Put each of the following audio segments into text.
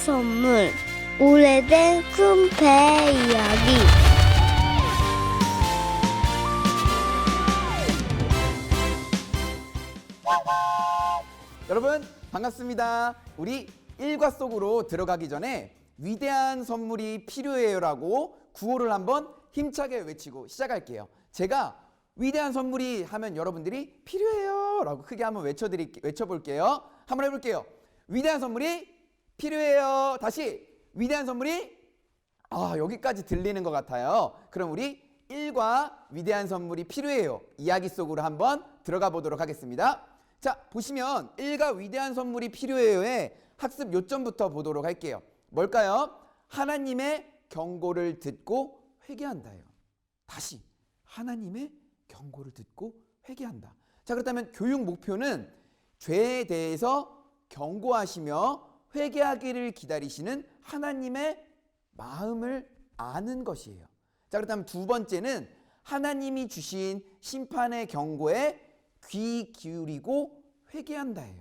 선물. 오래된 큰 배 이야기. 여러분 반갑습니다. 우리 일과 속으로 들어가기 전에 위대한 선물이 필요해요라고 구호를 한번 힘차게 외치고 시작할게요. 제가 위대한 선물이 하면 여러분들이 필요해요라고 크게 한번 외쳐볼게요. 한번 해볼게요. 위대한 선물이 필요해요. 다시 위대한 선물이 여기까지 들리는 것 같아요. 그럼 우리 일과 위대한 선물이 필요해요 이야기 속으로 한번 들어가 보도록 하겠습니다. 자, 보시면 일과 위대한 선물이 필요해요의 학습 요점부터 보도록 할게요. 뭘까요? 하나님의 경고를 듣고 회개한다예요. 다시 하나님의 경고를 듣고 회개한다. 자, 그렇다면 교육 목표는 죄에 대해서 경고하시며 회개하기를 기다리시는 하나님의 마음을 아는 것이에요. 자, 그렇다면 두 번째는 하나님이 주신 심판의 경고에 귀 기울이고 회개한다예요.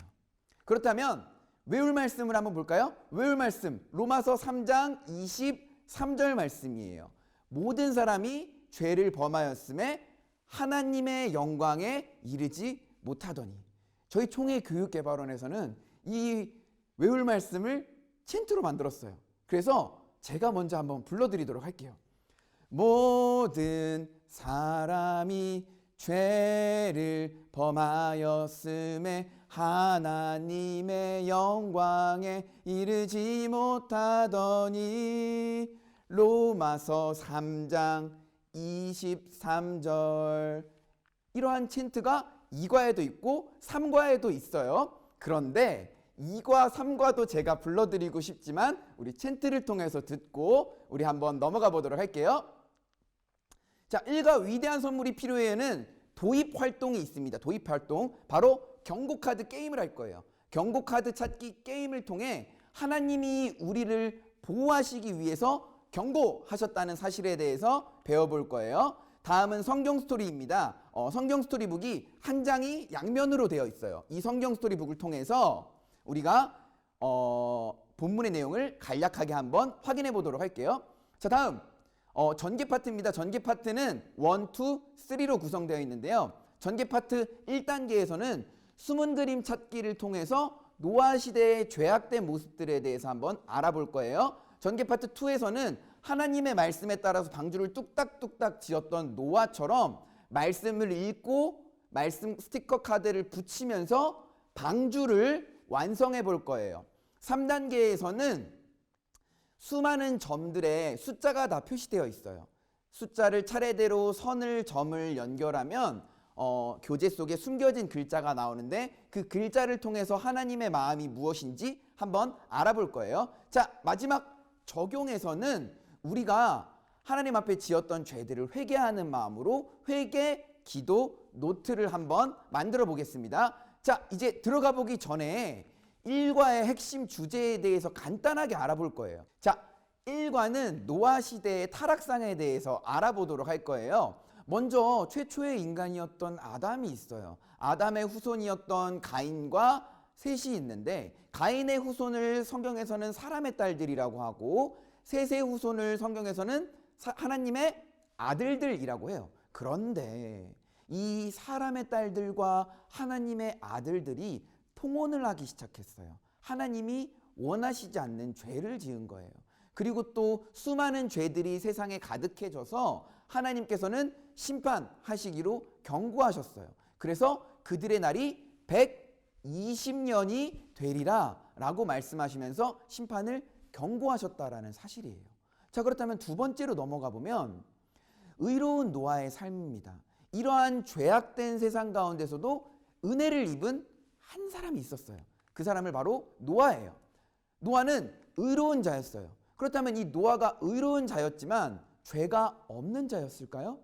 그렇다면 외울 말씀을 한번 볼까요? 외울 말씀 로마서 3장 23절 말씀이에요. 모든 사람이 죄를 범하였음에 하나님의 영광에 이르지 못하더니. 저희 총회교육개발원에서는 이 외울 말씀을 챈트로 만들었어요. 그래서 제가 먼저 한번 불러드리도록 할게요. 모든 사람이 죄를 범하였음에 하나님의 영광에 이르지 못하더니. 로마서 3장 23절. 이러한 챈트가 2과에도 있고 3과에도 있어요. 그런데 2과 3과도 제가 불러드리고 싶지만 우리 챈트를 통해서 듣고 우리 한번 넘어가 보도록 할게요. 자, 1과 위대한 선물이 필요해요는 도입 활동이 있습니다. 도입 활동. 바로 경고카드 게임을 할 거예요. 경고카드 찾기 게임을 통해 하나님이 우리를 보호하시기 위해서 경고하셨다는 사실에 대해서 배워볼 거예요. 다음은 성경 스토리입니다. 성경 스토리북이 한 장이 양면으로 되어 있어요. 이 성경 스토리북을 통해서 우리가 본문의 내용을 간략하게 한번 확인해 보도록 할게요. 자, 다음 전개 파트입니다. 전개 파트는 1, 2, 3로 구성되어 있는데요. 전개 파트 1단계에서는 숨은 그림 찾기를 통해서 노아 시대의 죄악된 모습들에 대해서 한번 알아볼 거예요. 전개 파트 2에서는 하나님의 말씀에 따라서 방주를 뚝딱뚝딱 지었던 노아처럼 말씀을 읽고 말씀 스티커 카드를 붙이면서 방주를 완성해 볼 거예요. 3단계에서는 수많은 점들에 숫자가 다 표시되어 있어요. 숫자를 차례대로 선을 점을 연결하면 교재 속에 숨겨진 글자가 나오는데 그 글자를 통해서 하나님의 마음이 무엇인지 한번 알아볼 거예요. 자, 마지막 적용에서는 우리가 하나님 앞에 지었던 죄들을 회개하는 마음으로 회개 기도 노트를 한번 만들어 보겠습니다. 자, 이제 들어가 보기 전에 1과의 핵심 주제에 대해서 간단하게 알아볼 거예요. 자, 1과는 노아 시대의 타락상에 대해서 알아보도록 할 거예요. 먼저 최초의 인간이었던 아담이 있어요. 아담의 후손이었던 가인과 셋이 있는데 가인의 후손을 성경에서는 사람의 딸들이라고 하고 셋의 후손을 성경에서는 하나님의 아들들이라고 해요. 그런데 이 사람의 딸들과 하나님의 아들들이 통혼을 하기 시작했어요. 하나님이 원하시지 않는 죄를 지은 거예요. 그리고 또 수많은 죄들이 세상에 가득해져서 하나님께서는 심판하시기로 경고하셨어요. 그래서 그들의 날이 120년이 되리라 라고 말씀하시면서 심판을 경고하셨다라는 사실이에요. 자, 그렇다면 두 번째로 넘어가 보면 의로운 노아의 삶입니다. 이러한 죄악된 세상 가운데서도 은혜를 입은 한 사람이 있었어요. 그 사람을 바로 노아예요. 노아는 의로운 자였어요. 그렇다면 이 노아가 의로운 자였지만 죄가 없는 자였을까요?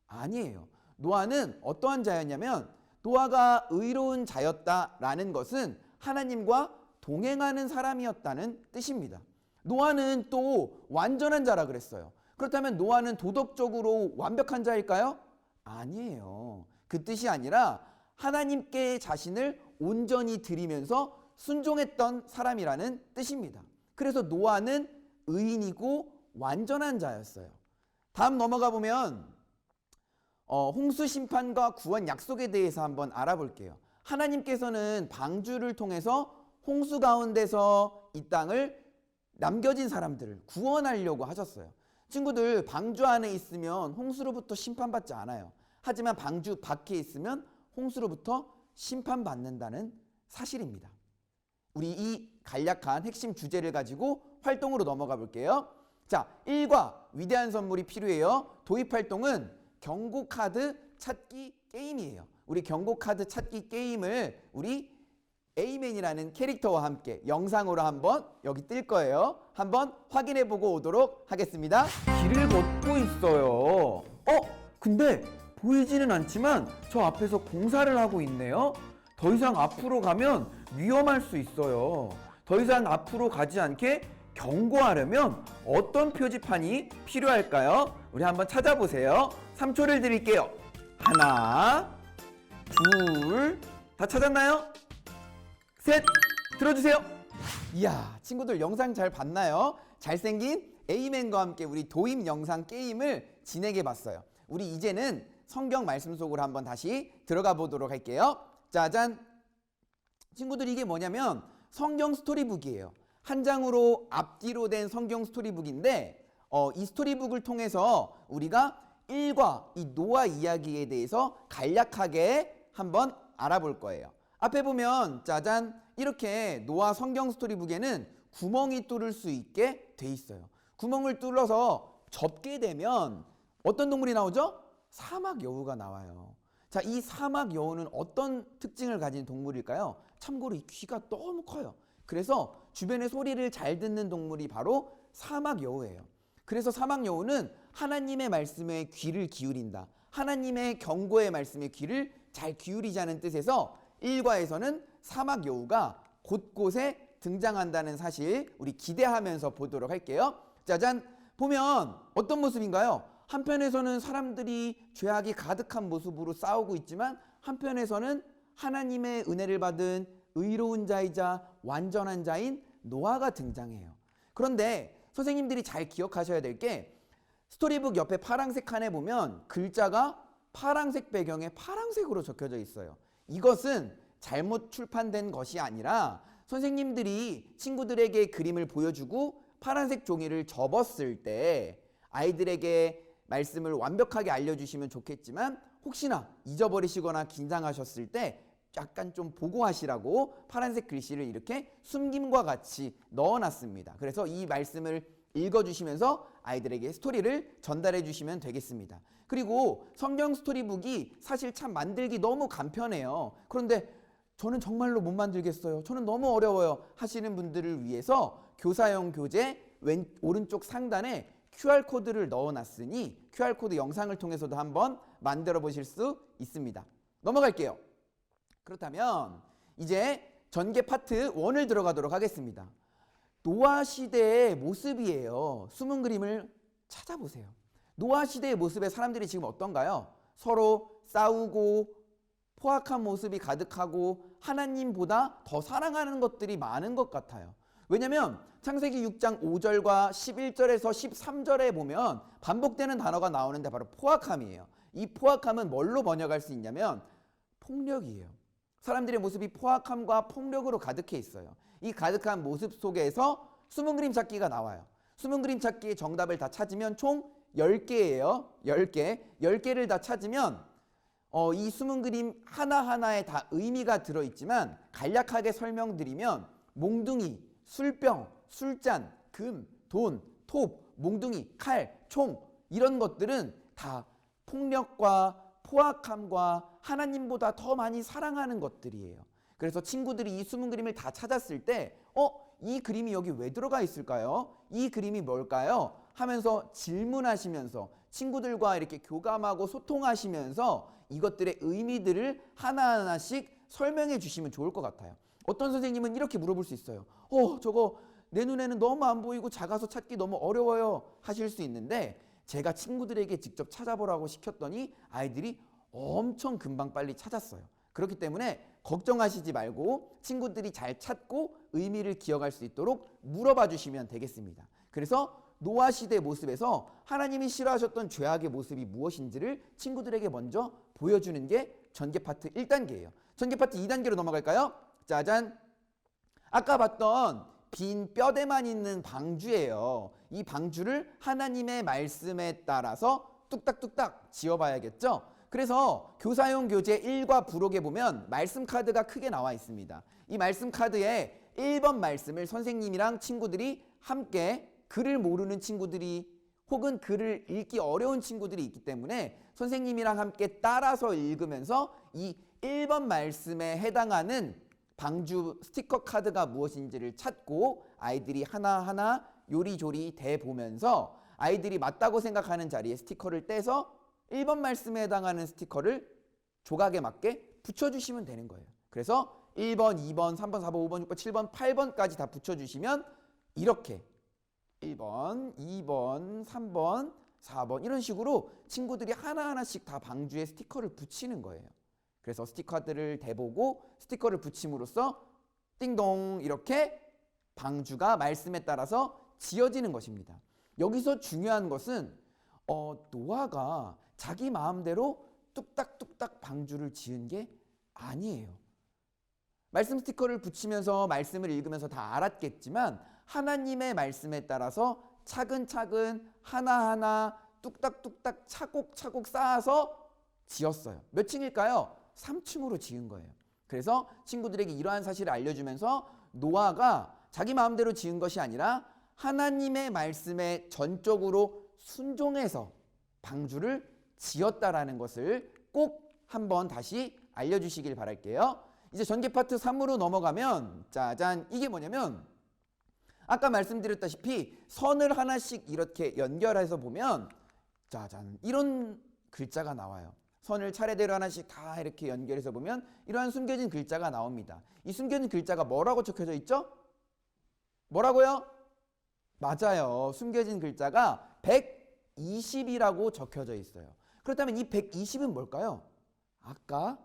아니에요. 노아는 어떠한 자였냐면 노아가 의로운 자였다라는 것은 하나님과 동행하는 사람이었다는 뜻입니다. 노아는 또 완전한 자라 그랬어요. 그렇다면 노아는 도덕적으로 완벽한 자일까요? 아니에요. 그 뜻이 아니라 하나님께 자신을 온전히 드리면서 순종했던 사람이라는 뜻입니다. 그래서 노아는 의인이고 완전한 자였어요. 다음 넘어가 보면 홍수 심판과 구원 약속에 대해서 한번 알아볼게요. 하나님께서는 방주를 통해서 홍수 가운데서 이 땅을 남겨진 사람들을 구원하려고 하셨어요. 친구들, 방주 안에 있으면 홍수로부터 심판받지 않아요. 하지만 방주 밖에 있으면 홍수로부터 심판받는다는 사실입니다. 우리 이 간략한 핵심 주제를 가지고 활동으로 넘어가 볼게요. 자, 1과 위대한 선물이 필요해요. 도입 활동은 경고카드 찾기 게임이에요. 우리 경고카드 찾기 게임을 우리 에이맨이라는 캐릭터와 함께 영상으로 한번 여기 뜰 거예요. 한번 확인해 보고 오도록 하겠습니다. 길을 걷고 있어요. 근데 보이지는 않지만 저 앞에서 공사를 하고 있네요. 더 이상 앞으로 가면 위험할 수 있어요. 더 이상 앞으로 가지 않게 경고하려면 어떤 표지판이 필요할까요? 우리 한번 찾아보세요. 3초를 드릴게요. 하나, 둘, 다 찾았나요? 셋, 들어주세요. 이야, 친구들 영상 잘 봤나요? 잘생긴 에이맨과 함께 우리 도입 영상 게임을 진행해 봤어요. 우리 이제는 성경 말씀 속으로 한번 다시 들어가 보도록 할게요. 짜잔! 친구들, 이게 뭐냐면 성경 스토리북이에요. 한 장으로 앞뒤로 된 성경 스토리북인데 이 스토리북을 통해서 우리가 1과 이 노아 이야기에 대해서 간략하게 한번 알아볼 거예요. 앞에 보면 짜잔, 이렇게 노아 성경 스토리북에는 구멍이 뚫을 수 있게 돼 있어요. 구멍을 뚫어서 접게 되면 어떤 동물이 나오죠? 사막 여우가 나와요. 자, 이 사막 여우는 어떤 특징을 가진 동물일까요? 참고로 이 귀가 너무 커요. 그래서 주변의 소리를 잘 듣는 동물이 바로 사막 여우예요. 그래서 사막 여우는 하나님의 말씀에 귀를 기울인다, 하나님의 경고의 말씀에 귀를 잘 기울이자는 뜻에서 1과에서는 사막 여우가 곳곳에 등장한다는 사실 우리 기대하면서 보도록 할게요. 짜잔! 보면 어떤 모습인가요? 한편에서는 사람들이 죄악이 가득한 모습으로 싸우고 있지만 한편에서는 하나님의 은혜를 받은 의로운 자이자 완전한 자인 노아가 등장해요. 그런데 선생님들이 잘 기억하셔야 될 게 스토리북 옆에 파란색 칸에 보면 글자가 파란색 배경에 파란색으로 적혀져 있어요. 이것은 잘못 출판된 것이 아니라 선생님들이 친구들에게 그림을 보여주고 파란색 종이를 접었을 때 아이들에게 말씀을 완벽하게 알려주시면 좋겠지만 혹시나 잊어버리시거나 긴장하셨을 때 약간 좀 보고하시라고 파란색 글씨를 이렇게 숨김과 같이 넣어놨습니다. 그래서 이 말씀을 읽어주시면서 아이들에게 스토리를 전달해 주시면 되겠습니다. 그리고 성경 스토리북이 사실 참 만들기 너무 간편해요. 그런데 저는 정말로 못 만들겠어요, 저는 너무 어려워요 하시는 분들을 위해서 교사용 교재 오른쪽 상단에 QR코드를 넣어놨으니 QR코드 영상을 통해서도 한번 만들어 보실 수 있습니다. 넘어갈게요. 그렇다면 이제 전개 파트 1을 들어가도록 하겠습니다. 노아 시대의 모습이에요. 숨은 그림을 찾아보세요. 노아 시대의 모습에 사람들이 지금 어떤가요? 서로 싸우고 포악한 모습이 가득하고 하나님보다 더 사랑하는 것들이 많은 것 같아요. 왜냐하면 창세기 6장 5절과 11절에서 13절에 보면 반복되는 단어가 나오는데 바로 포악함이에요. 이 포악함은 뭘로 번역할 수 있냐면 폭력이에요. 사람들의 모습이 포악함과 폭력으로 가득해 있어요. 이 가득한 모습 속에서 숨은 그림 찾기가 나와요. 숨은 그림 찾기의 정답을 다 찾으면 총 10개예요. 10개. 10개를 다 찾으면 이 숨은 그림 하나하나에 다 의미가 들어있지만 간략하게 설명드리면 몽둥이, 술병, 술잔, 금, 돈, 톱, 몽둥이, 칼, 총 이런 것들은 다 폭력과 포악함과 하나님보다 더 많이 사랑하는 것들이에요. 그래서 친구들이 이 숨은 그림을 다 찾았을 때 이 그림이 여기 왜 들어가 있을까요? 이 그림이 뭘까요? 하면서 질문하시면서 친구들과 이렇게 교감하고 소통하시면서 이것들의 의미들을 하나하나씩 설명해 주시면 좋을 것 같아요. 어떤 선생님은 이렇게 물어볼 수 있어요. 저거 내 눈에는 너무 안 보이고 작아서 찾기 너무 어려워요 하실 수 있는데 제가 친구들에게 직접 찾아보라고 시켰더니 아이들이 엄청 금방 빨리 찾았어요. 그렇기 때문에 걱정하시지 말고 친구들이 잘 찾고 의미를 기억할 수 있도록 물어봐 주시면 되겠습니다. 그래서 노아 시대의 모습에서 하나님이 싫어하셨던 죄악의 모습이 무엇인지를 친구들에게 먼저 보여주는 게 전개 파트 1단계예요. 전개 파트 2단계로 넘어갈까요? 짜잔! 아까 봤던 빈 뼈대만 있는 방주예요. 이 방주를 하나님의 말씀에 따라서 뚝딱뚝딱 지어봐야겠죠? 그래서 교사용 교재 1과 부록에 보면 말씀 카드가 크게 나와 있습니다. 이 말씀 카드에 1번 말씀을 선생님이랑 친구들이 함께, 글을 모르는 친구들이 혹은 글을 읽기 어려운 친구들이 있기 때문에 선생님이랑 함께 따라서 읽으면서 이 1번 말씀에 해당하는 방주 스티커 카드가 무엇인지를 찾고 아이들이 하나하나 요리조리 대보면서 아이들이 맞다고 생각하는 자리에 스티커를 떼서 1번 말씀에 해당하는 스티커를 조각에 맞게 붙여주시면 되는 거예요. 그래서 1번, 2번, 3번, 4번, 5번, 6번, 7번, 8번까지 다 붙여주시면 이렇게 1번, 2번, 3번, 4번 이런 식으로 친구들이 하나하나씩 다 방주에 스티커를 붙이는 거예요. 그래서 스티커들을 대보고 스티커를 붙임으로써 띵동 이렇게 방주가 말씀에 따라서 지어지는 것입니다. 여기서 중요한 것은 노아가 자기 마음대로 뚝딱뚝딱 방주를 지은 게 아니에요. 말씀 스티커를 붙이면서 말씀을 읽으면서 다 알았겠지만 하나님의 말씀에 따라서 차근차근 하나하나 뚝딱뚝딱 차곡차곡 쌓아서 지었어요. 몇 층일까요? 3층으로 지은 거예요. 그래서 친구들에게 이러한 사실을 알려주면서 노아가 자기 마음대로 지은 것이 아니라 하나님의 말씀에 전적으로 순종해서 방주를 지었다라는 것을 꼭 한번 다시 알려주시길 바랄게요. 이제 전개 파트 3으로 넘어가면 짜잔, 이게 뭐냐면 아까 말씀드렸다시피 선을 하나씩 이렇게 연결해서 보면 짜잔, 이런 글자가 나와요. 선을 차례대로 하나씩 다 이렇게 연결해서 보면 이러한 숨겨진 글자가 나옵니다. 이 숨겨진 글자가 뭐라고 적혀져 있죠? 뭐라고요? 맞아요. 숨겨진 글자가 120이라고 적혀져 있어요. 그렇다면 이 120은 뭘까요? 아까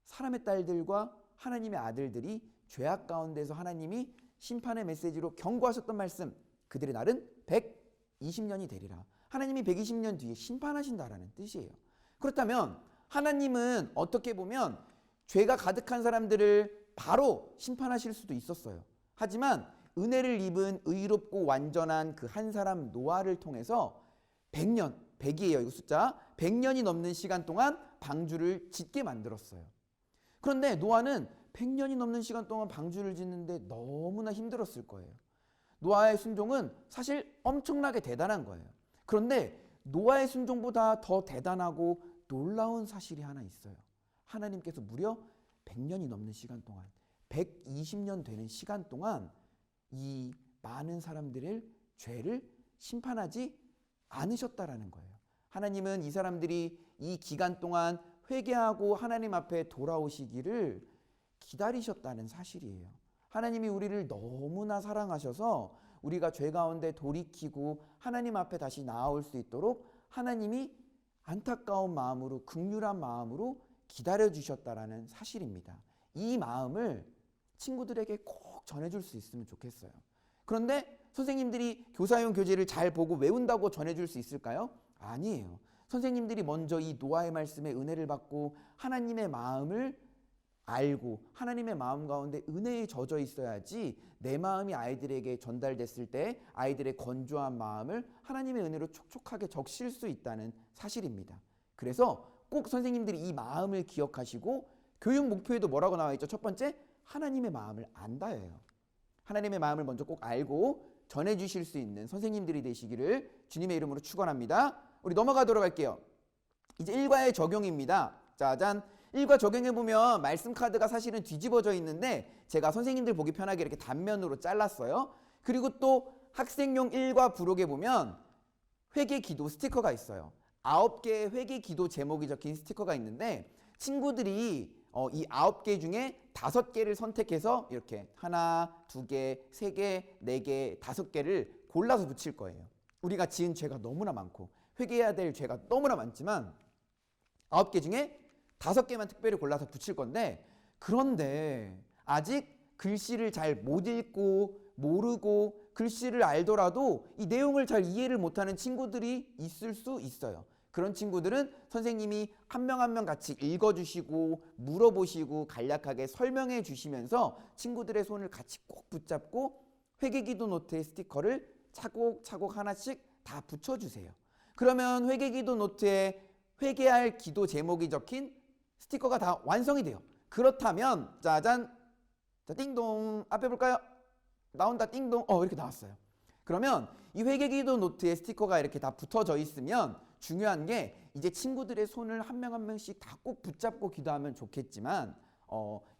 사람의 딸들과 하나님의 아들들이 죄악 가운데서 하나님이 심판의 메시지로 경고하셨던 말씀, 그들의 날은 120년이 되리라. 하나님이 120년 뒤에 심판하신다라는 뜻이에요. 그렇다면 하나님은 어떻게 보면 죄가 가득한 사람들을 바로 심판하실 수도 있었어요. 하지만 은혜를 입은 의롭고 완전한 그 한 사람 노아를 통해서 100년, 100이에요. 이거 숫자. 100년이 넘는 시간 동안 방주를 짓게 만들었어요. 그런데 노아는 100년이 넘는 시간 동안 방주를 짓는데 너무나 힘들었을 거예요. 노아의 순종은 사실 엄청나게 대단한 거예요. 그런데 노아의 순종보다 더 대단하고 놀라운 사실이 하나 있어요. 하나님께서 무려 100년이 넘는 시간 동안, 120년 되는 시간 동안 이 많은 사람들의 죄를 심판하지 않으셨다라는 거예요. 하나님은 이 사람들이 이 기간 동안 회개하고 하나님 앞에 돌아오시기를 기다리셨다는 사실이에요. 하나님이 우리를 너무나 사랑하셔서 우리가 죄 가운데 돌이키고 하나님 앞에 다시 나아올 수 있도록 하나님이 안타까운 마음으로, 긍휼한 마음으로 기다려주셨다라는 사실입니다. 이 마음을 친구들에게 꼭 전해줄 수 있으면 좋겠어요. 그런데 선생님들이 교사용 교재를 잘 보고 외운다고 전해줄 수 있을까요? 아니에요. 선생님들이 먼저 이 노아의 말씀에 은혜를 받고 하나님의 마음을 알고 하나님의 마음 가운데 은혜에 젖어 있어야지 내 마음이 아이들에게 전달됐을 때 아이들의 건조한 마음을 하나님의 은혜로 촉촉하게 적실 수 있다는 사실입니다. 그래서 꼭 선생님들이 이 마음을 기억하시고 교육 목표에도 뭐라고 나와 있죠? 첫 번째, 하나님의 마음을 안다예요. 하나님의 마음을 먼저 꼭 알고 전해주실 수 있는 선생님들이 되시기를 주님의 이름으로 축원합니다. 우리 넘어가도록 할게요. 이제 일과의 적용입니다. 짜잔. 일과 적용해보면 말씀 카드가 사실은 뒤집어져 있는데 제가 선생님들 보기 편하게 이렇게 단면으로 잘랐어요. 그리고 또 학생용 일과 부록에 보면 회개 기도 스티커가 있어요. 9개의 회개 기도 제목이 적힌 스티커가 있는데 친구들이 이 9개 중에 5개를 선택해서 이렇게 하나, 2개, 3개, 4개, 5개를 골라서 붙일 거예요. 우리가 지은 죄가 너무나 많고 회개해야 될 죄가 너무나 많지만 9개 중에 5개만 특별히 골라서 붙일 건데, 그런데 아직 글씨를 잘 못 읽고 모르고 글씨를 알더라도 이 내용을 잘 이해를 못하는 친구들이 있을 수 있어요. 그런 친구들은 선생님이 한 명 한 명 같이 읽어주시고 물어보시고 간략하게 설명해 주시면서 친구들의 손을 같이 꼭 붙잡고 회개기도 노트의 스티커를 차곡차곡 하나씩 다 붙여주세요. 그러면 회개기도 노트에 회개할 기도 제목이 적힌 스티커가 다 완성이 돼요. 그렇다면 짜잔, 자, 띵동, 앞에 볼까요? 나온다, 띵동. 이렇게 나왔어요. 그러면 이 회개기도 노트에 스티커가 이렇게 다 붙어져 있으면 중요한 게, 이제 친구들의 손을 한 명 한 명씩 다 꼭 붙잡고 기도하면 좋겠지만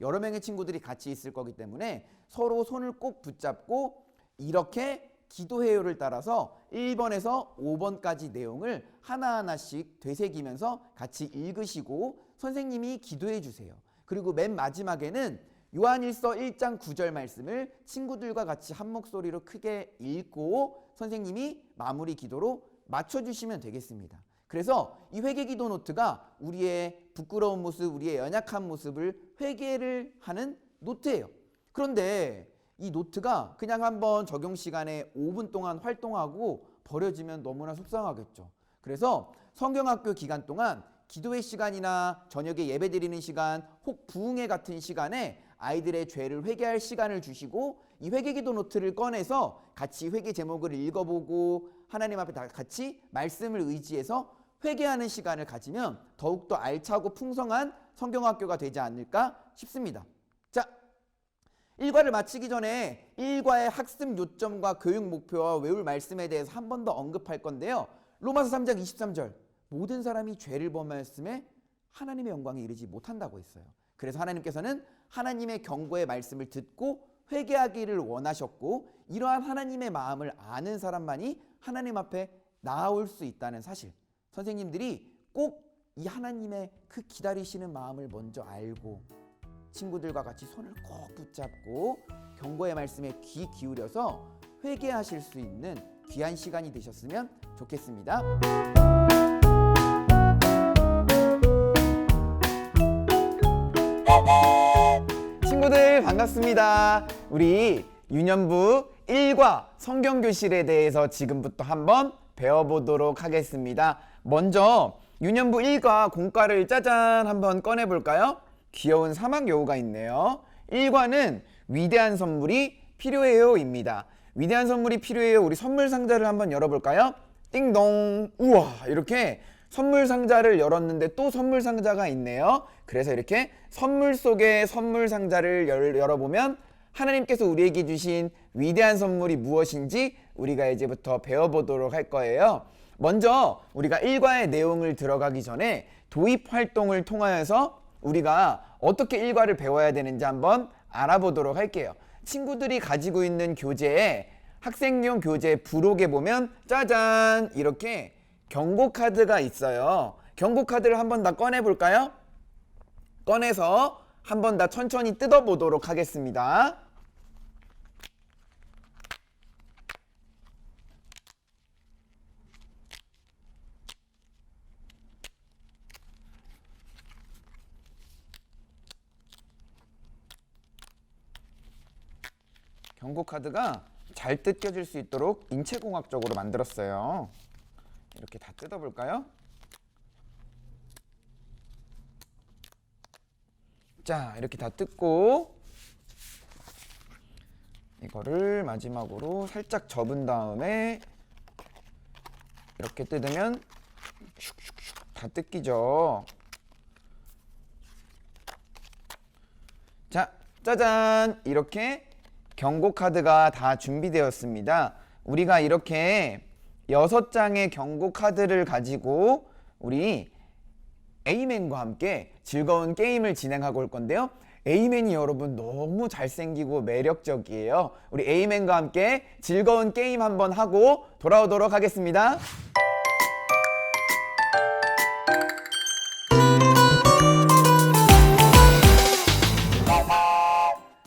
여러 명의 친구들이 같이 있을 거기 때문에 서로 손을 꼭 붙잡고 이렇게 기도해요를 따라서 1번에서 5번까지 내용을 하나하나씩 되새기면서 같이 읽으시고 선생님이 기도해 주세요. 그리고 맨 마지막에는 요한일서 1장 9절 말씀을 친구들과 같이 한 목소리로 크게 읽고 선생님이 마무리 기도로 맞춰주시면 되겠습니다. 그래서 이 회개기도 노트가 우리의 부끄러운 모습, 우리의 연약한 모습을 회개를 하는 노트예요. 그런데 이 노트가 그냥 한번 적용 시간에 5분 동안 활동하고 버려지면 너무나 속상하겠죠. 그래서 성경학교 기간 동안 기도회 시간이나 저녁에 예배드리는 시간, 혹 부흥회 같은 시간에 아이들의 죄를 회개할 시간을 주시고 이 회개기도 노트를 꺼내서 같이 회개 제목을 읽어보고 하나님 앞에 다 같이 말씀을 의지해서 회개하는 시간을 가지면 더욱더 알차고 풍성한 성경학교가 되지 않을까 싶습니다. 자, 1과를 마치기 전에 1과의 학습 요점과 교육 목표와 외울 말씀에 대해서 한 번 더 언급할 건데요. 로마서 3장 23절, 모든 사람이 죄를 범하였음에 하나님의 영광에 이르지 못한다고 했어요. 그래서 하나님께서는 하나님의 경고의 말씀을 듣고 회개하기를 원하셨고, 이러한 하나님의 마음을 아는 사람만이 하나님 앞에 나아올 수 있다는 사실, 선생님들이 꼭 이 하나님의 그 기다리시는 마음을 먼저 알고 친구들과 같이 손을 꼭 붙잡고 경고의 말씀에 귀 기울여서 회개하실 수 있는 귀한 시간이 되셨으면 좋겠습니다. 친구들 반갑습니다. 우리 유년부 1과 성경교실에 대해서 지금부터 한번 배워보도록 하겠습니다. 먼저 유년부 1과 공과를 짜잔 한번 꺼내볼까요? 귀여운 사막 여우가 있네요. 1과는 위대한 선물이 필요해요 입니다. 위대한 선물이 필요해요. 우리 선물 상자를 한번 열어볼까요? 띵동. 우와, 이렇게 선물 상자를 열었는데 또 선물 상자가 있네요. 그래서 이렇게 선물 속에 선물 상자를 열어보면 하나님께서 우리에게 주신 위대한 선물이 무엇인지 우리가 이제부터 배워보도록 할 거예요. 먼저 우리가 1과의 내용을 들어가기 전에 도입 활동을 통하여서 우리가 어떻게 1과를 배워야 되는지 한번 알아보도록 할게요. 친구들이 가지고 있는 교재에, 학생용 교재 부록에 보면 짜잔, 이렇게 경고 카드가 있어요. 경고 카드를 한번 다 꺼내 볼까요? 꺼내서 한번 다 천천히 뜯어 보도록 하겠습니다. 경고 카드가 잘 뜯겨질 수 있도록 인체공학적으로 만들었어요. 이렇게 다 뜯어볼까요? 자, 이렇게 다 뜯고 이거를 마지막으로 살짝 접은 다음에 이렇게 뜯으면 슉슉슉 다 뜯기죠. 자, 짜잔! 이렇게 경고 카드가 다 준비되었습니다. 우리가 이렇게 6장의 경고 카드를 가지고 우리 에이맨과 함께 즐거운 게임을 진행하고 올 건데요. 에이맨이 여러분 너무 잘생기고 매력적이에요. 우리 에이맨과 함께 즐거운 게임 한번 하고 돌아오도록 하겠습니다.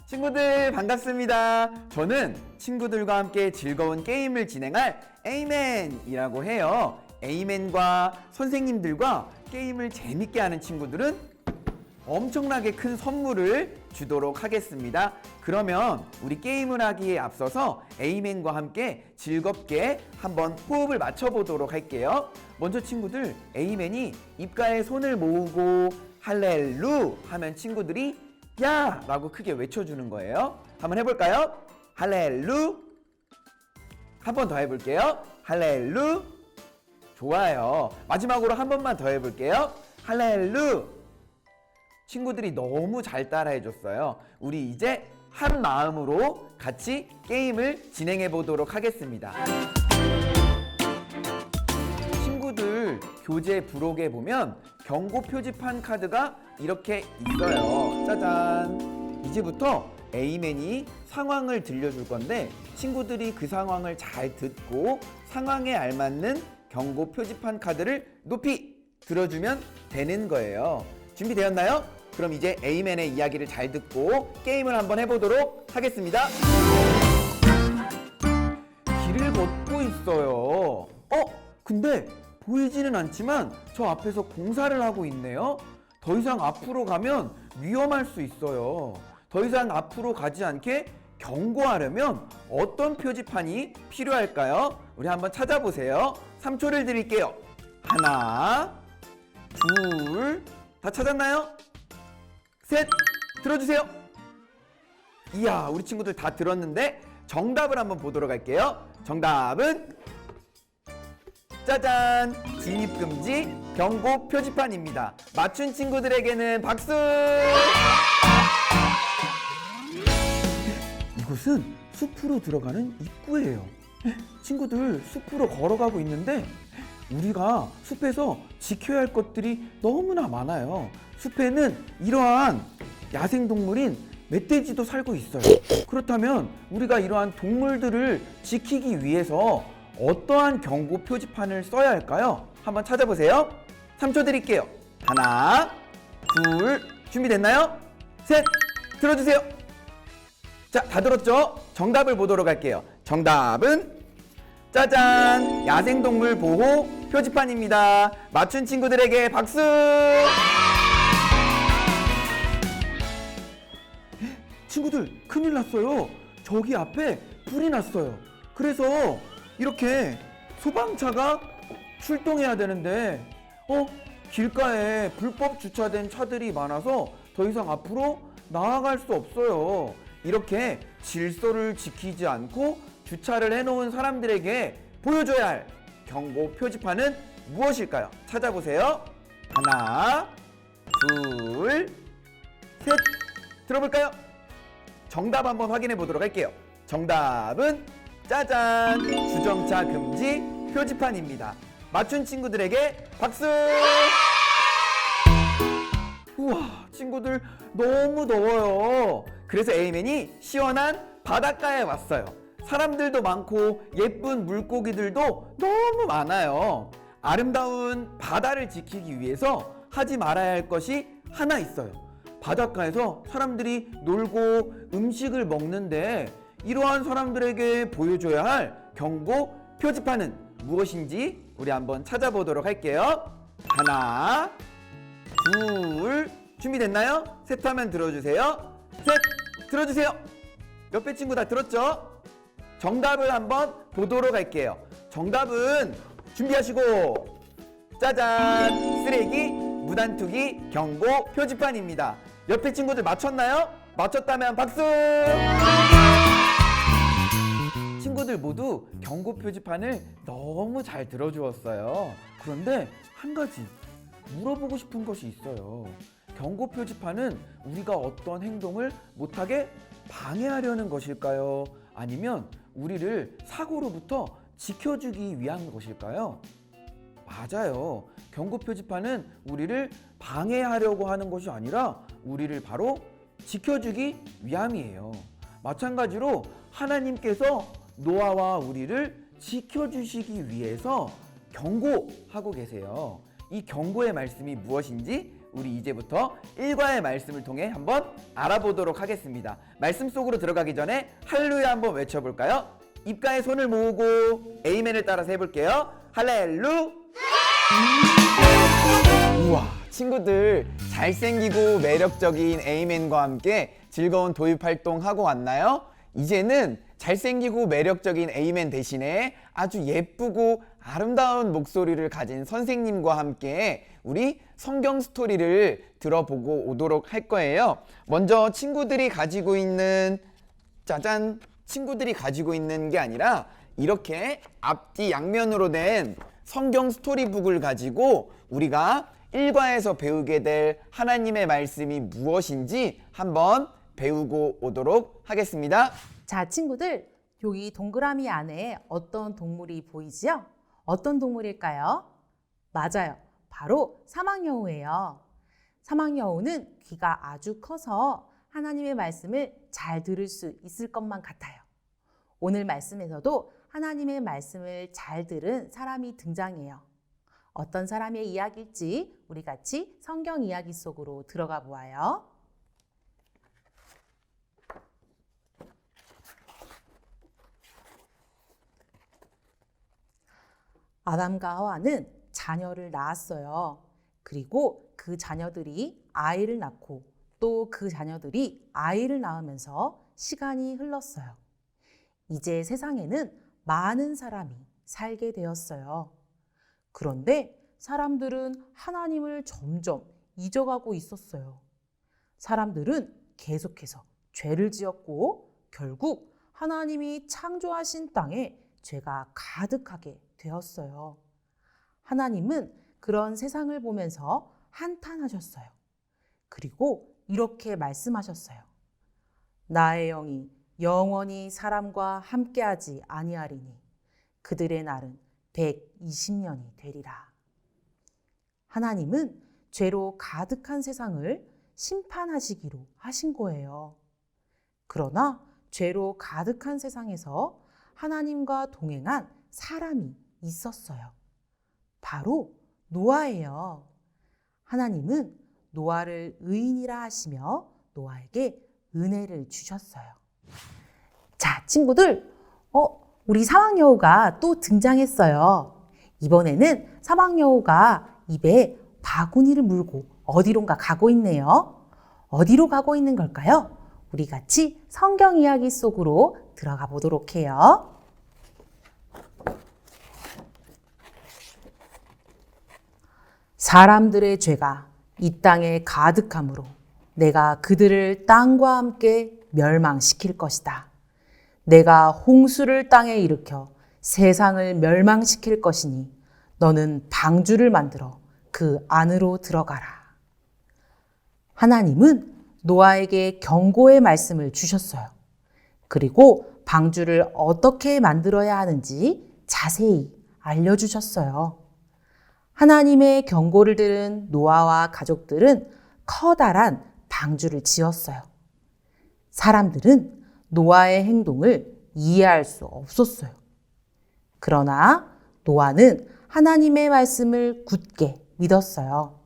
친구들 반갑습니다. 저는 친구들과 함께 즐거운 게임을 진행할 에이맨이라고 해요. 에이맨과 선생님들과 게임을 재밌게 하는 친구들은 엄청나게 큰 선물을 주도록 하겠습니다. 그러면 우리 게임을 하기에 앞서서 에이맨과 함께 즐겁게 한번 호흡을 맞춰보도록 할게요. 먼저 친구들, 에이맨이 입가에 손을 모으고 할렐루 하면 친구들이 야! 라고 크게 외쳐주는 거예요. 한번 해볼까요? 할렐루. 한 번 더 해볼게요. 할렐루. 좋아요. 마지막으로 한 번만 더 해볼게요. 할렐루. 친구들이 너무 잘 따라해줬어요. 우리 이제 한 마음으로 같이 게임을 진행해 보도록 하겠습니다. 친구들 교재 부록에 보면 경고 표지판 카드가 이렇게 있어요. 짜잔. 이제부터 에이맨이 상황을 들려줄 건데 친구들이 그 상황을 잘 듣고 상황에 알맞는 경고 표지판 카드를 높이 들어주면 되는 거예요. 준비되었나요? 그럼 이제 에이맨의 이야기를 잘 듣고 게임을 한번 해보도록 하겠습니다. 길을 걷고 있어요. 근데 보이지는 않지만 저 앞에서 공사를 하고 있네요. 더 이상 앞으로 가면 위험할 수 있어요. 더 이상 앞으로 가지 않게 경고하려면 어떤 표지판이 필요할까요? 우리 한번 찾아보세요. 3초를 드릴게요. 하나, 둘, 다 찾았나요? 셋, 들어주세요. 이야, 우리 친구들 다 들었는데 정답을 한번 보도록 할게요. 정답은 짜잔! 진입금지 경고 표지판입니다. 맞춘 친구들에게는 박수! 이곳은 숲으로 들어가는 입구예요. 친구들, 숲으로 걸어가고 있는데 우리가 숲에서 지켜야 할 것들이 너무나 많아요. 숲에는 이러한 야생동물인 멧돼지도 살고 있어요. 그렇다면 우리가 이러한 동물들을 지키기 위해서 어떠한 경고 표지판을 써야 할까요? 한번 찾아보세요. 3초 드릴게요. 하나, 둘, 준비됐나요? 셋, 들어주세요. 자, 다 들었죠? 정답을 보도록 할게요. 정답은 짜잔! 야생동물 보호 표지판입니다. 맞춘 친구들에게 박수! 친구들, 큰일 났어요. 저기 앞에 불이 났어요. 그래서 이렇게 소방차가 출동해야 되는데 길가에 불법 주차된 차들이 많아서 더 이상 앞으로 나아갈 수 없어요. 이렇게 질서를 지키지 않고 주차를 해놓은 사람들에게 보여줘야 할 경고 표지판은 무엇일까요? 찾아보세요. 하나, 둘, 셋. 들어볼까요? 정답 한번 확인해 보도록 할게요. 정답은 짜잔! 주정차 금지 표지판입니다. 맞춘 친구들에게 박수! 우와, 친구들 너무 더워요. 그래서 에이맨이 시원한 바닷가에 왔어요. 사람들도 많고 예쁜 물고기들도 너무 많아요. 아름다운 바다를 지키기 위해서 하지 말아야 할 것이 하나 있어요. 바닷가에서 사람들이 놀고 음식을 먹는데 이러한 사람들에게 보여줘야 할 경고 표지판은 무엇인지 우리 한번 찾아보도록 할게요. 하나, 둘, 준비됐나요? 셋 하면 들어주세요. 셋, 들어주세요. 옆에 친구 다 들었죠? 정답을 한번 보도록 할게요. 정답은 준비하시고 짜잔! 쓰레기 무단투기 경고 표지판입니다. 옆에 친구들 맞췄나요? 맞췄다면 박수! 친구들 모두 경고 표지판을 너무 잘 들어주었어요. 그런데 한 가지 물어보고 싶은 것이 있어요. 경고 표지판은 우리가 어떤 행동을 못하게 방해하려는 것일까요? 아니면 우리를 사고로부터 지켜주기 위한 것일까요? 맞아요. 경고 표지판은 우리를 방해하려고 하는 것이 아니라 우리를 바로 지켜주기 위함이에요. 마찬가지로 하나님께서 노아와 우리를 지켜주시기 위해서 경고하고 계세요. 이 경고의 말씀이 무엇인지 우리 이제부터 일과의 말씀을 통해 한번 알아보도록 하겠습니다. 말씀 속으로 들어가기 전에 할렐루야 한번 외쳐볼까요? 입가에 손을 모으고 에이맨을 따라서 해볼게요. 할렐루! 우와, 친구들 잘생기고 매력적인 에이맨과 함께 즐거운 도입 활동 하고 왔나요? 이제는 잘생기고 매력적인 에이맨 대신에 아주 예쁘고 아름다운 목소리를 가진 선생님과 함께 우리 성경 스토리를 들어보고 오도록 할 거예요. 먼저 친구들이 가지고 있는 짜잔, 친구들이 가지고 있는 게 아니라 이렇게 앞뒤 양면으로 된 성경 스토리북을 가지고 우리가 1과에서 배우게 될 하나님의 말씀이 무엇인지 한번 배우고 오도록 하겠습니다. 자, 친구들, 여기 동그라미 안에 어떤 동물이 보이지요? 어떤 동물일까요? 맞아요. 바로 사막여우예요. 사막여우는 귀가 아주 커서 하나님의 말씀을 잘 들을 수 있을 것만 같아요. 오늘 말씀에서도 하나님의 말씀을 잘 들은 사람이 등장해요. 어떤 사람의 이야기일지 우리 같이 성경 이야기 속으로 들어가 보아요. 아담과 하와는 자녀를 낳았어요. 그리고 그 자녀들이 아이를 낳고 또 그 자녀들이 아이를 낳으면서 시간이 흘렀어요. 이제 세상에는 많은 사람이 살게 되었어요. 그런데 사람들은 하나님을 점점 잊어가고 있었어요. 사람들은 계속해서 죄를 지었고 결국 하나님이 창조하신 땅에 죄가 가득하게 되었어요. 하나님은 그런 세상을 보면서 한탄하셨어요. 그리고 이렇게 말씀하셨어요. 나의 영이 영원히 사람과 함께하지 아니하리니 그들의 날은 120년이 되리라. 하나님은 죄로 가득한 세상을 심판하시기로 하신 거예요. 그러나 죄로 가득한 세상에서 하나님과 동행한 사람이 있었어요. 바로 노아예요. 하나님은 노아를 의인이라 하시며 노아에게 은혜를 주셨어요. 자, 친구들, 우리 사막여우가 또 등장했어요. 이번에는 사막여우가 입에 바구니를 물고 어디론가 가고 있네요. 어디로 가고 있는 걸까요? 우리 같이 성경 이야기 속으로 들어가 보도록 해요. 사람들의 죄가 이 땅에 가득함으로 내가 그들을 땅과 함께 멸망시킬 것이다. 내가 홍수를 땅에 일으켜 세상을 멸망시킬 것이니 너는 방주를 만들어 그 안으로 들어가라. 하나님은 노아에게 경고의 말씀을 주셨어요. 그리고 방주를 어떻게 만들어야 하는지 자세히 알려주셨어요. 하나님의 경고를 들은 노아와 가족들은 커다란 방주를 지었어요. 사람들은 노아의 행동을 이해할 수 없었어요. 그러나 노아는 하나님의 말씀을 굳게 믿었어요.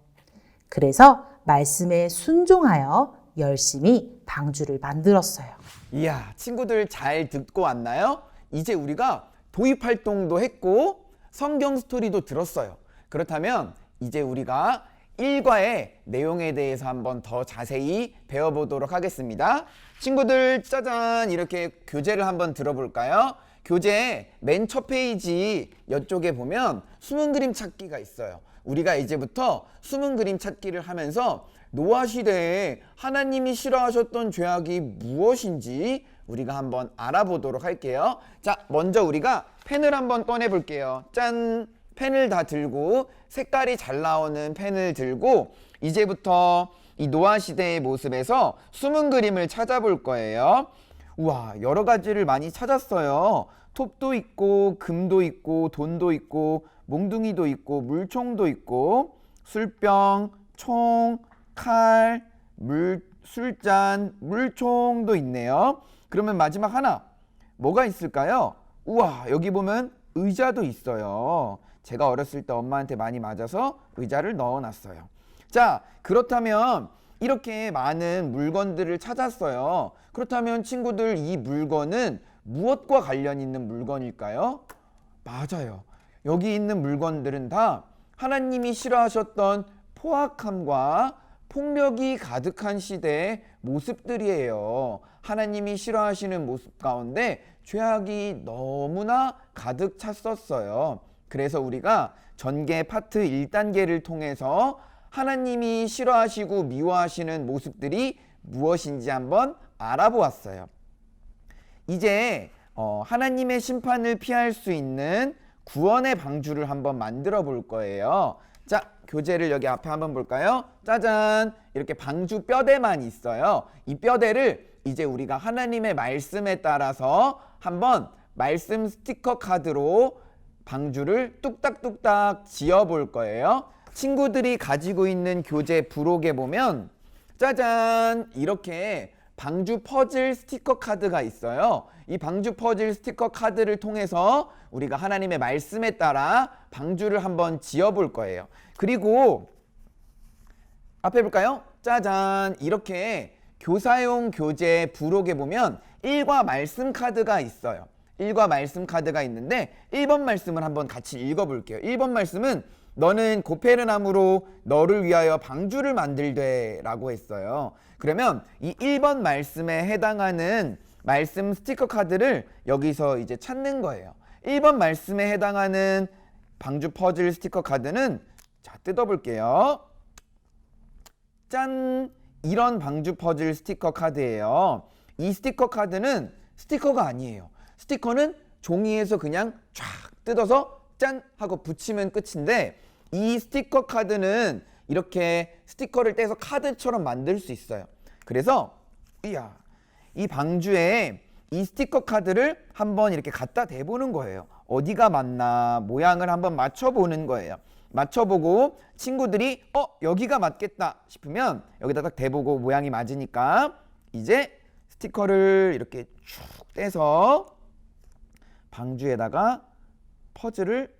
그래서 말씀에 순종하여 열심히 방주를 만들었어요. 이야, 친구들 잘 듣고 왔나요? 이제 우리가 도입 활동도 했고 성경 스토리도 들었어요. 그렇다면 이제 우리가 1과의 내용에 대해서 한번 더 자세히 배워보도록 하겠습니다. 친구들 짜잔, 이렇게 교재를 한번 들어볼까요? 교재 맨 첫 페이지 이쪽에 보면 숨은 그림 찾기가 있어요. 우리가 이제부터 숨은 그림 찾기를 하면서 노아 시대에 하나님이 싫어하셨던 죄악이 무엇인지 우리가 한번 알아보도록 할게요. 자, 먼저 우리가 펜을 한번 꺼내 볼게요. 짠! 펜을 다 들고 색깔이 잘 나오는 펜을 들고 이제부터 이 노아 시대의 모습에서 숨은 그림을 찾아볼 거예요. 우와, 여러 가지를 많이 찾았어요. 톱도 있고 금도 있고 돈도 있고 몽둥이도 있고 물총도 있고 술병, 총, 칼, 술잔, 물총도 있네요. 그러면 마지막 하나 뭐가 있을까요? 우와, 여기 보면 의자도 있어요. 제가 어렸을 때 엄마한테 많이 맞아서 의자를 넣어놨어요. 자, 그렇다면 이렇게 많은 물건들을 찾았어요. 그렇다면 친구들, 이 물건은 무엇과 관련 있는 물건일까요? 맞아요. 여기 있는 물건들은 다 하나님이 싫어하셨던 포악함과 폭력이 가득한 시대의 모습들이에요. 하나님이 싫어하시는 모습 가운데 죄악이 너무나 가득 찼었어요. 그래서 우리가 전개 파트 1단계를 통해서 하나님이 싫어하시고 미워하시는 모습들이 무엇인지 한번 알아보았어요. 이제 하나님의 심판을 피할 수 있는 구원의 방주를 한번 만들어 볼 거예요. 자, 교재를 여기 앞에 한번 볼까요? 짜잔! 이렇게 방주 뼈대만 있어요. 이 뼈대를 이제 우리가 하나님의 말씀에 따라서 한번 말씀 스티커 카드로 방주를 뚝딱뚝딱 지어 볼 거예요. 친구들이 가지고 있는 교재 부록에 보면 짜잔! 이렇게 방주 퍼즐 스티커 카드가 있어요. 이 방주 퍼즐 스티커 카드를 통해서 우리가 하나님의 말씀에 따라 방주를 한번 지어 볼 거예요. 그리고 앞에 볼까요? 짜잔! 이렇게 교사용 교재 부록에 보면 일과 말씀 카드가 있어요. 일과 말씀 카드가 있는데 1번 말씀을 한번 같이 읽어볼게요. 1번 말씀은 너는 고페르나무로 너를 위하여 방주를 만들되 라고 했어요. 그러면 이 1번 말씀에 해당하는 말씀 스티커 카드를 여기서 이제 찾는 거예요. 1번 말씀에 해당하는 방주 퍼즐 스티커 카드는 자, 뜯어볼게요. 짠! 이런 방주 퍼즐 스티커 카드예요. 이 스티커 카드는 스티커가 아니에요. 스티커는 종이에서 그냥 쫙 뜯어서 짠! 하고 붙이면 끝인데 이 스티커 카드는 이렇게 스티커를 떼서 카드처럼 만들 수 있어요. 그래서 이 방주에 이 스티커 카드를 한번 이렇게 갖다 대보는 거예요. 어디가 맞나 모양을 한번 맞춰보는 거예요. 맞춰보고 친구들이 여기가 맞겠다 싶으면 여기다 딱 대보고 모양이 맞으니까 이제 스티커를 이렇게 쭉 떼서 방주에다가 퍼즐을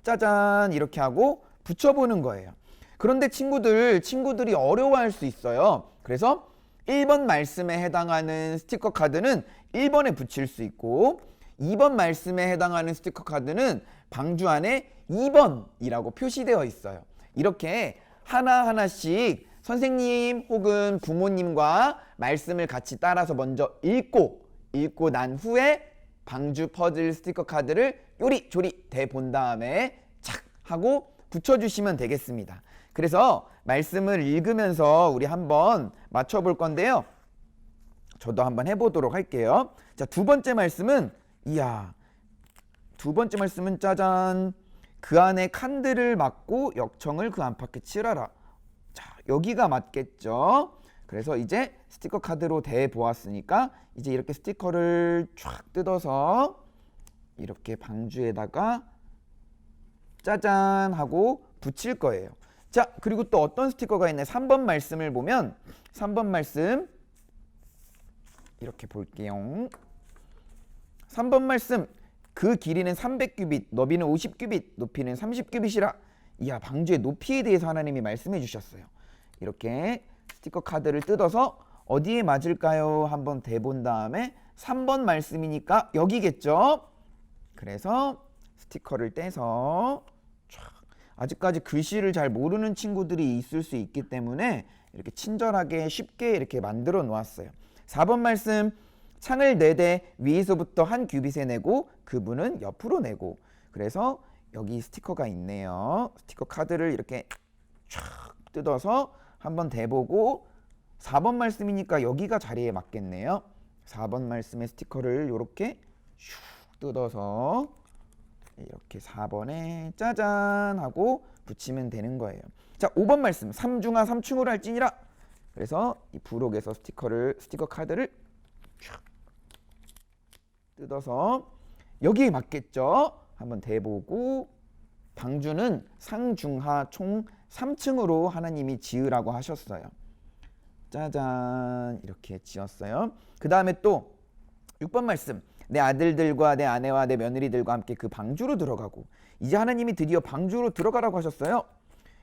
짜잔 이렇게 하고 붙여보는 거예요. 그런데 친구들이 어려워할 수 있어요. 그래서 1번 말씀에 해당하는 스티커 카드는 1번에 붙일 수 있고 2번 말씀에 해당하는 스티커 카드는 방주 안에 2번이라고 표시되어 있어요. 이렇게 하나하나씩 선생님 혹은 부모님과 말씀을 같이 따라서 먼저 읽고 난 후에 방주 퍼즐 스티커 카드를 요리조리 대본 다음에 착 하고 붙여주시면 되겠습니다. 그래서 말씀을 읽으면서 우리 한번 맞춰볼 건데요. 저도 한번 해보도록 할게요. 자, 두 번째 말씀은 두 번째 말씀은 짜잔! 그 안에 칸들을 막고 역청을 그 안팎에 칠하라. 자, 여기가 맞겠죠? 그래서 이제 스티커 카드로 대보았으니까 이제 이렇게 스티커를 쫙 뜯어서 이렇게 방주에다가 짜잔 하고 붙일 거예요. 자, 그리고 또 어떤 스티커가 있나요? 3번 말씀을 보면 3번 말씀 이렇게 볼게요. 3번 말씀 그 길이는 300규빗, 너비는 50규빗, 높이는 30규빗이라. 방주의 높이에 대해서 하나님이 말씀해 주셨어요. 이렇게 스티커 카드를 뜯어서 어디에 맞을까요? 한번 대본 다음에 3번 말씀이니까 여기겠죠? 그래서 스티커를 떼서 아직까지 글씨를 잘 모르는 친구들이 있을 수 있기 때문에 이렇게 친절하게 쉽게 이렇게 만들어 놓았어요. 4번 말씀 창을 4대 위에서부터 한 규빗에 내고 그분은 옆으로 내고. 그래서 여기 스티커가 있네요. 스티커 카드를 이렇게 쫙 뜯어서 한번 대보고 4번 말씀이니까 여기가 자리에 맞겠네요. 4번 말씀의 스티커를 이렇게 슉 뜯어서 이렇게 4번에 짜잔 하고 붙이면 되는 거예요. 자, 5번 말씀 삼중하 삼충으로 할지니라. 그래서 이 부록에서 스티커 카드를 쫙 뜯어서 여기에 맞겠죠? 한번 대보고 방주는 상중하 총 3층으로 하나님이 지으라고 하셨어요. 짜잔 이렇게 지었어요. 그 다음에 또 6번 말씀 내 아들들과 내 아내와 내 며느리들과 함께 그 방주로 들어가고. 이제 하나님이 드디어 방주로 들어가라고 하셨어요.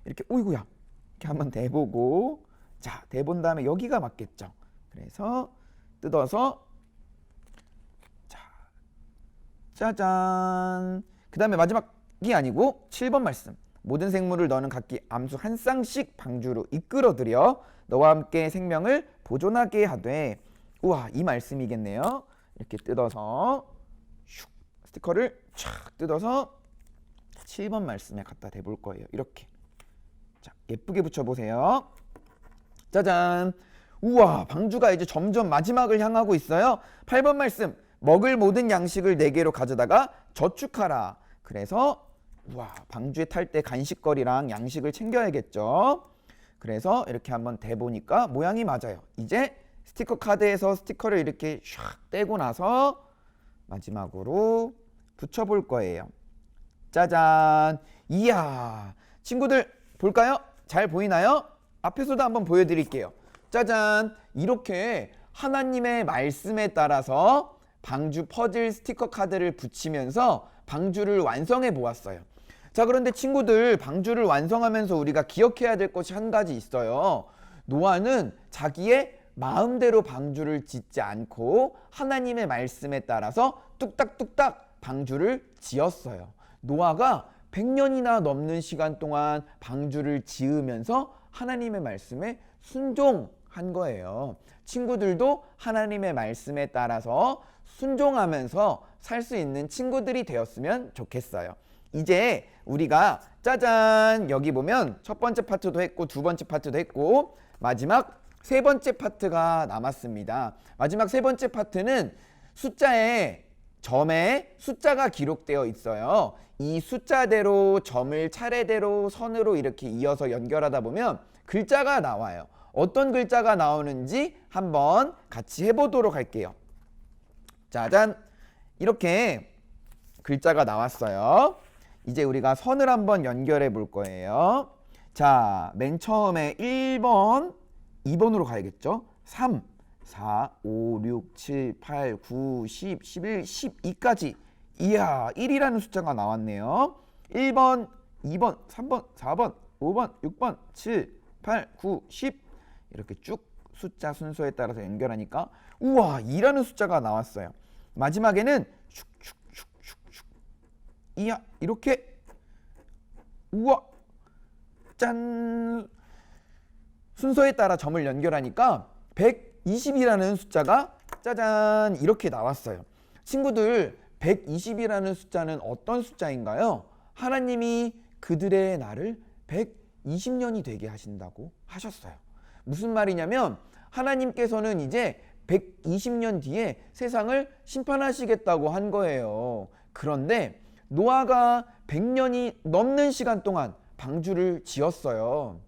이렇게 오이구야 이렇게 한번 대보고 자 대본 다음에 여기가 맞겠죠. 그래서 뜯어서 자 짜잔 그 다음에 마지막이 아니고 7번 말씀 모든 생물을 너는 각기 암수 한 쌍씩 방주로 이끌어들여 너와 함께 생명을 보존하게 하되. 우와, 이 말씀이겠네요. 이렇게 뜯어서 슉, 스티커를 촥 뜯어서 7번 말씀에 갖다 대볼 거예요. 이렇게. 자, 예쁘게 붙여보세요. 짜잔. 우와, 방주가 이제 점점 마지막을 향하고 있어요. 8번 말씀. 먹을 모든 양식을 4개로 가져다가 저축하라. 그래서 우와, 방주에 탈 때 간식거리랑 양식을 챙겨야겠죠. 그래서 이렇게 한번 대보니까 모양이 맞아요. 이제 스티커 카드에서 스티커를 이렇게 샥 떼고 나서 마지막으로 붙여볼 거예요. 짜잔. 이야, 친구들 볼까요? 잘 보이나요? 앞에서도 한번 보여드릴게요. 짜잔. 이렇게 하나님의 말씀에 따라서 방주 퍼즐 스티커 카드를 붙이면서 방주를 완성해 보았어요. 자, 그런데 친구들, 방주를 완성하면서 우리가 기억해야 될 것이 한 가지 있어요. 노아는 자기의 마음대로 방주를 짓지 않고 하나님의 말씀에 따라서 뚝딱뚝딱 방주를 지었어요. 노아가 100년이나 넘는 시간 동안 방주를 지으면서 하나님의 말씀에 순종한 거예요. 친구들도 하나님의 말씀에 따라서 순종하면서 살 수 있는 친구들이 되었으면 좋겠어요. 이제 우리가 짜잔, 여기 보면 첫 번째 파트도 했고 두 번째 파트도 했고 마지막 세 번째 파트가 남았습니다. 마지막 세 번째 파트는 숫자에 점에 숫자가 기록되어 있어요. 이 숫자대로 점을 차례대로 선으로 이렇게 이어서 연결하다 보면 글자가 나와요. 어떤 글자가 나오는지 한번 같이 해보도록 할게요. 짜잔, 이렇게 글자가 나왔어요. 이제 우리가 선을 한번 연결해 볼 거예요. 자, 맨 처음에 1번, 2번으로 가야겠죠. 3, 4, 5, 6, 7, 8, 9, 10, 11, 12까지. 이야, 1이라는 숫자가 나왔네요. 1번, 2번, 3번, 4번, 5번, 6번, 7, 8, 9, 10 이렇게 쭉 숫자 순서에 따라서 연결하니까 우와, 2라는 숫자가 나왔어요. 마지막에는 슉슉슉슉슉. 이야, 이렇게 우와, 짠, 순서에 따라 점을 연결하니까 120이라는 숫자가 짜잔 이렇게 나왔어요. 친구들, 120이라는 숫자는 어떤 숫자인가요? 하나님이 그들의 날을 120년이 되게 하신다고 하셨어요. 무슨 말이냐면 하나님께서는 이제 120년 뒤에 세상을 심판하시겠다고 한 거예요. 그런데 노아가 100년이 넘는 시간 동안 방주를 지었어요.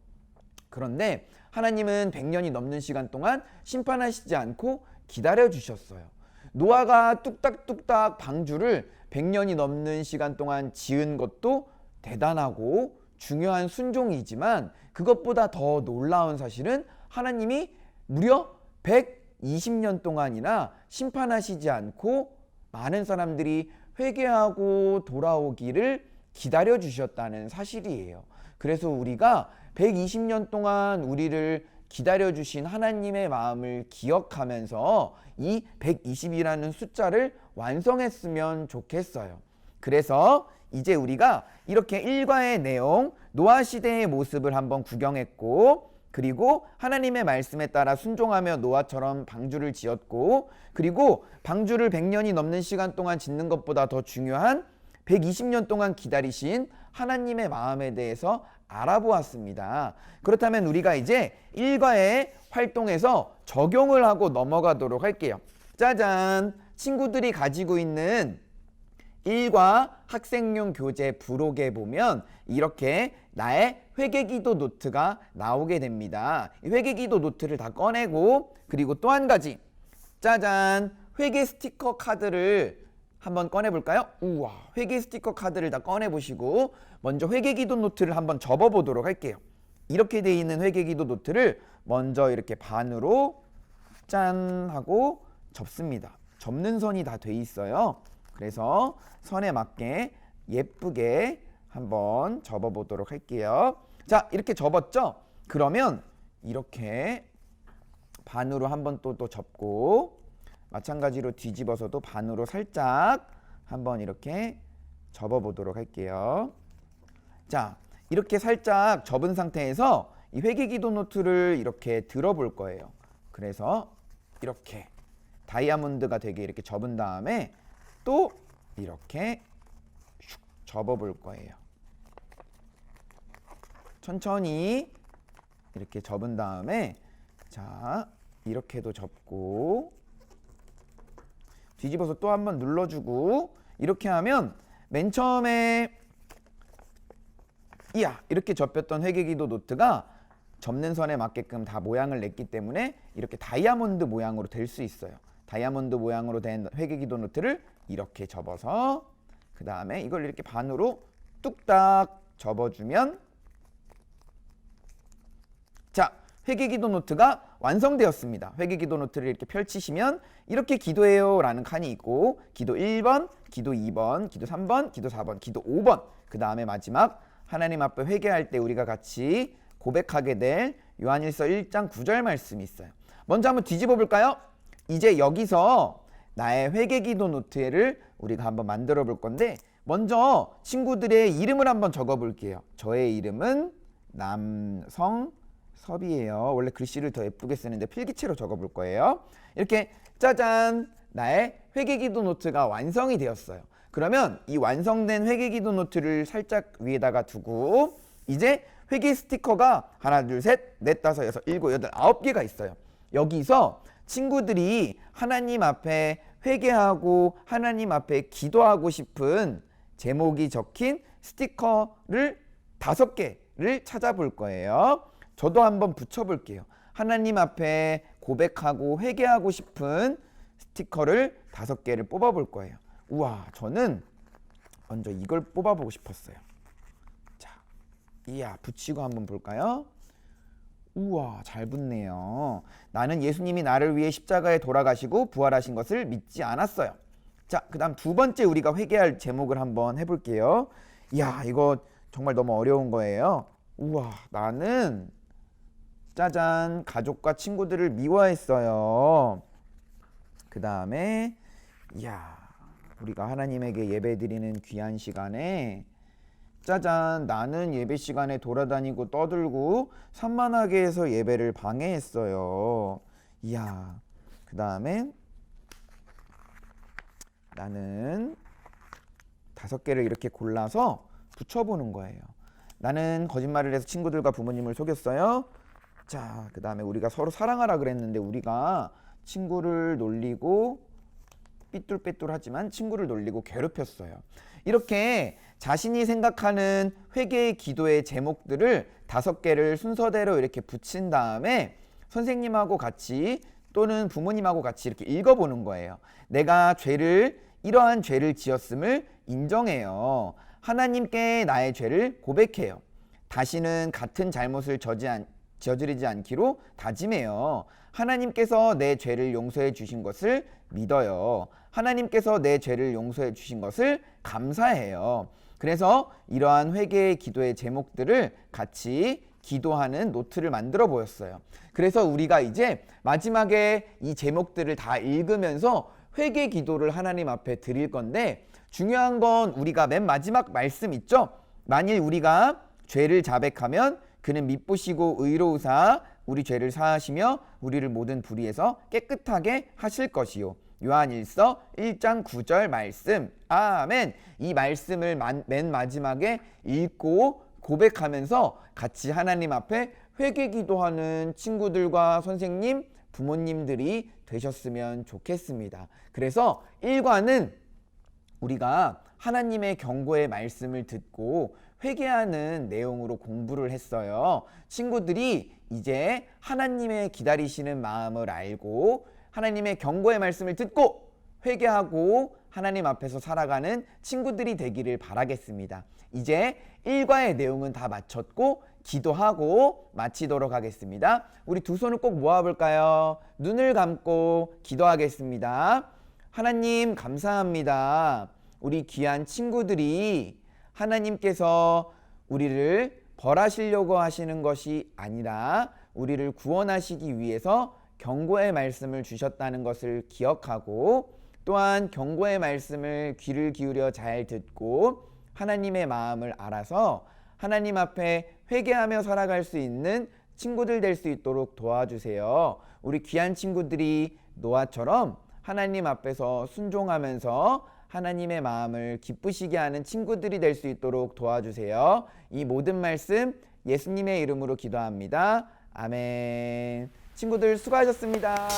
그런데 하나님은 100년이 넘는 시간 동안 심판하시지 않고 기다려 주셨어요. 노아가 뚝딱뚝딱 방주를 100년이 넘는 시간 동안 지은 것도 대단하고 중요한 순종이지만 그것보다 더 놀라운 사실은 하나님이 무려 120년 동안이나 심판하시지 않고 많은 사람들이 회개하고 돌아오기를 기다려 주셨다는 사실이에요. 그래서 우리가 120년 동안 우리를 기다려 주신 하나님의 마음을 기억하면서 이 120이라는 숫자를 완성했으면 좋겠어요. 그래서 이제 우리가 이렇게 일과의 내용, 노아 시대의 모습을 한번 구경했고, 그리고 하나님의 말씀에 따라 순종하며 노아처럼 방주를 지었고, 그리고 방주를 100년이 넘는 시간 동안 짓는 것보다 더 중요한 120년 동안 기다리신 하나님의 마음에 대해서 알아보았습니다. 그렇다면 우리가 이제 일과의 활동에서 적용을 하고 넘어가도록 할게요. 짜잔! 친구들이 가지고 있는 일과 학생용 교재 부록에 보면 이렇게 나의 회개기도 노트가 나오게 됩니다. 이 회개기도 노트를 다 꺼내고, 그리고 또 한 가지, 짜잔! 회개 스티커 카드를 한번 꺼내볼까요? 우와, 회개 스티커 카드를 다 꺼내보시고 먼저 회개기도 노트를 한번 접어보도록 할게요. 이렇게 돼 있는 회개기도 노트를 먼저 이렇게 반으로 짠 하고 접습니다. 접는 선이 다 돼 있어요. 그래서 선에 맞게 예쁘게 한번 접어보도록 할게요. 자, 이렇게 접었죠? 그러면 이렇게 반으로 한번 또 접고, 마찬가지로 뒤집어서도 반으로 살짝 한번 이렇게 접어보도록 할게요. 자, 이렇게 살짝 접은 상태에서 이 회계기도 노트를 이렇게 들어볼 거예요. 그래서 이렇게 다이아몬드가 되게 이렇게 접은 다음에 또 이렇게 슉 접어볼 거예요. 천천히 이렇게 접은 다음에 자 이렇게도 접고 뒤집어서 또 한번 눌러주고 이렇게 하면 맨 처음에 이렇게 접혔던 회계기도 노트가 접는 선에 맞게끔 다 모양을 냈기 때문에 이렇게 다이아몬드 모양으로 될 수 있어요. 다이아몬드 모양으로 된 회계기도 노트를 이렇게 접어서 그 다음에 이걸 이렇게 반으로 뚝딱 접어주면 자, 회계기도 노트가 완성되었습니다. 회계기도 노트를 이렇게 펼치시면 이렇게 기도해요 라는 칸이 있고 기도 1번, 기도 2번, 기도 3번, 기도 4번, 기도 5번 그 다음에 마지막 하나님 앞에 회개할 때 우리가 같이 고백하게 될 요한일서 1장 9절 말씀이 있어요. 먼저 한번 뒤집어 볼까요? 이제 여기서 나의 회개기도 노트를 우리가 한번 만들어 볼 건데 먼저 친구들의 이름을 한번 적어 볼게요. 저의 이름은 남성섭이에요. 원래 글씨를 더 예쁘게 쓰는데 필기체로 적어 볼 거예요. 이렇게 짜잔! 나의 회개기도 노트가 완성이 되었어요. 그러면 이 완성된 회계기도 노트를 살짝 위에다가 두고 이제 회계 스티커가 하나, 둘, 셋, 넷, 다섯, 여섯, 일곱, 여덟, 9개가 있어요. 여기서 친구들이 하나님 앞에 회개하고 하나님 앞에 기도하고 싶은 제목이 적힌 스티커를 5개를 찾아볼 거예요. 저도 한번 붙여볼게요. 하나님 앞에 고백하고 회개하고 싶은 스티커를 5개를 뽑아볼 거예요. 우와, 저는 먼저 이걸 뽑아보고 싶었어요. 자, 붙이고 한번 볼까요? 우와, 잘 붙네요. 나는 예수님이 나를 위해 십자가에 돌아가시고 부활하신 것을 믿지 않았어요. 자, 그 다음 2번째 우리가 회개할 제목을 한번 해볼게요. 이거 정말 너무 어려운 거예요. 우와, 나는 짜잔, 가족과 친구들을 미워했어요. 그 다음에 우리가 하나님에게 예배드리는 귀한 시간에 짜잔, 나는 예배 시간에 돌아다니고 떠들고 산만하게 해서 예배를 방해했어요. 그 다음에 나는 5개를 이렇게 골라서 붙여보는 거예요. 나는 거짓말을 해서 친구들과 부모님을 속였어요. 자, 그 다음에 우리가 서로 사랑하라 그랬는데 우리가 친구를 놀리고 삐뚤빼뚤하지만 친구를 놀리고 괴롭혔어요. 이렇게 자신이 생각하는 회개의 기도의 제목들을 5개를 순서대로 이렇게 붙인 다음에 선생님하고 같이 또는 부모님하고 같이 이렇게 읽어보는 거예요. 내가 이러한 죄를 지었음을 인정해요. 하나님께 나의 죄를 고백해요. 다시는 같은 잘못을 저지르지 않기로 다짐해요. 하나님께서 내 죄를 용서해 주신 것을 믿어요. 하나님께서 내 죄를 용서해 주신 것을 감사해요. 그래서 이러한 회개의 기도의 제목들을 같이 기도하는 노트를 만들어 보였어요. 그래서 우리가 이제 마지막에 이 제목들을 다 읽으면서 회개 기도를 하나님 앞에 드릴 건데 중요한 건 우리가 맨 마지막 말씀 있죠? 만일 우리가 죄를 자백하면 그는 미쁘시고 의로우사 우리 죄를 사하시며 우리를 모든 불의에서 깨끗하게 하실 것이요. 요한일서 1장 9절 말씀. 아멘. 이 말씀을 맨 마지막에 읽고 고백하면서 같이 하나님 앞에 회개 기도하는 친구들과 선생님, 부모님들이 되셨으면 좋겠습니다. 그래서 1과는 우리가 하나님의 경고의 말씀을 듣고 회개하는 내용으로 공부를 했어요. 친구들이 이제 하나님의 기다리시는 마음을 알고 하나님의 경고의 말씀을 듣고 회개하고 하나님 앞에서 살아가는 친구들이 되기를 바라겠습니다. 이제 1과의 내용은 다 마쳤고 기도하고 마치도록 하겠습니다. 우리 두 손을 꼭 모아볼까요? 눈을 감고 기도하겠습니다. 하나님 감사합니다. 우리 귀한 친구들이 하나님께서 우리를 벌하시려고 하시는 것이 아니라 우리를 구원하시기 위해서 경고의 말씀을 주셨다는 것을 기억하고 또한 경고의 말씀을 귀를 기울여 잘 듣고 하나님의 마음을 알아서 하나님 앞에 회개하며 살아갈 수 있는 친구들 될 수 있도록 도와주세요. 우리 귀한 친구들이 노아처럼 하나님 앞에서 순종하면서 하나님의 마음을 기쁘시게 하는 친구들이 될 수 있도록 도와주세요. 이 모든 말씀 예수님의 이름으로 기도합니다. 아멘. 친구들 수고하셨습니다.